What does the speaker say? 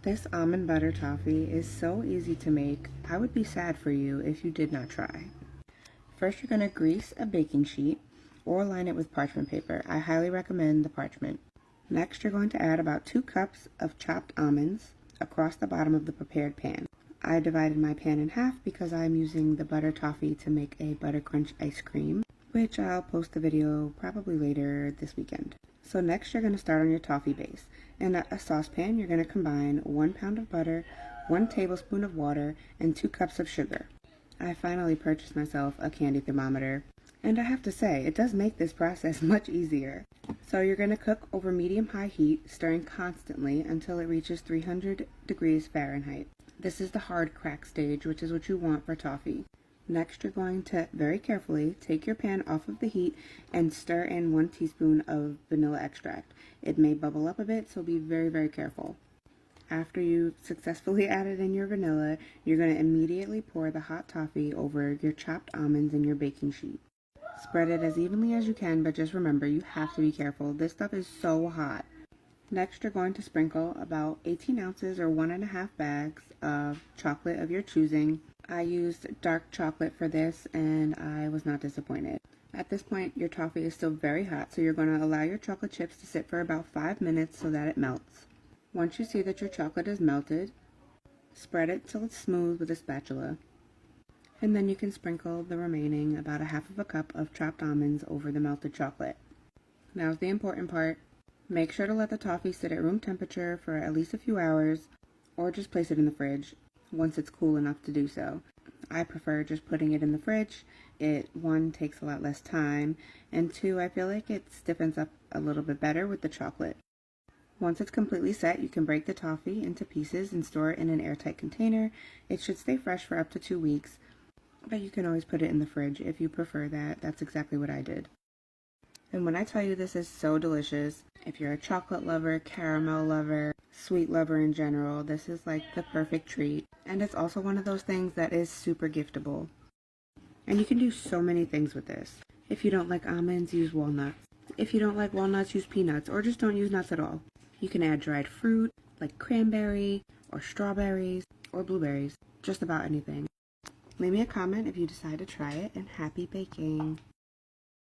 This almond butter toffee is so easy to make. I would be sad for you if you did not try. First, you're going to grease a baking sheet or line it with parchment paper. I highly recommend the parchment. Next, you're going to add about 2 cups of chopped almonds across the bottom of the prepared pan. I divided my pan in half because I'm using the butter toffee to make a butter crunch ice cream, which I'll post the video probably later this weekend. So next, you're going to start on your toffee base. In a saucepan, you're going to combine 1 pound of butter, 1 tablespoon of water, and 2 cups of sugar. I finally purchased myself a candy thermometer, and I have to say, it does make this process much easier. So you're going to cook over medium-high heat, stirring constantly until it reaches 300 degrees Fahrenheit. This is the hard crack stage, which is what you want for toffee. Next, you're going to very carefully take your pan off of the heat and stir in 1 teaspoon of vanilla extract. It may bubble up a bit, so be very, very careful. After you've successfully added in your vanilla, you're going to immediately pour the hot toffee over your chopped almonds in your baking sheet. Spread it as evenly as you can, but just remember, you have to be careful. This stuff is so hot. Next, you're going to sprinkle about 18 ounces or 1.5 bags of chocolate of your choosing. I used dark chocolate for this, and I was not disappointed. At this point, your toffee is still very hot, so you're going to allow your chocolate chips to sit for about 5 minutes so that it melts. Once you see that your chocolate is melted, spread it till it's smooth with a spatula. And then you can sprinkle the remaining about 1/2 cup of chopped almonds over the melted chocolate. Now's the important part. Make sure to let the toffee sit at room temperature for at least a few hours, or just place it in the fridge once it's cool enough to do so. I prefer just putting it in the fridge. It, 1, takes a lot less time, and 2, I feel like it stiffens up a little bit better with the chocolate. Once it's completely set, you can break the toffee into pieces and store it in an airtight container. It should stay fresh for up to 2 weeks, but you can always put it in the fridge if you prefer that. That's exactly what I did. And when I tell you this is so delicious, if you're a chocolate lover, caramel lover, sweet lover in general, this is like the perfect treat. And it's also one of those things that is super giftable. And you can do so many things with this. If you don't like almonds, use walnuts. If you don't like walnuts, use peanuts, or just don't use nuts at all. You can add dried fruit, like cranberry, or strawberries, or blueberries, just about anything. Leave me a comment if you decide to try it, and happy baking!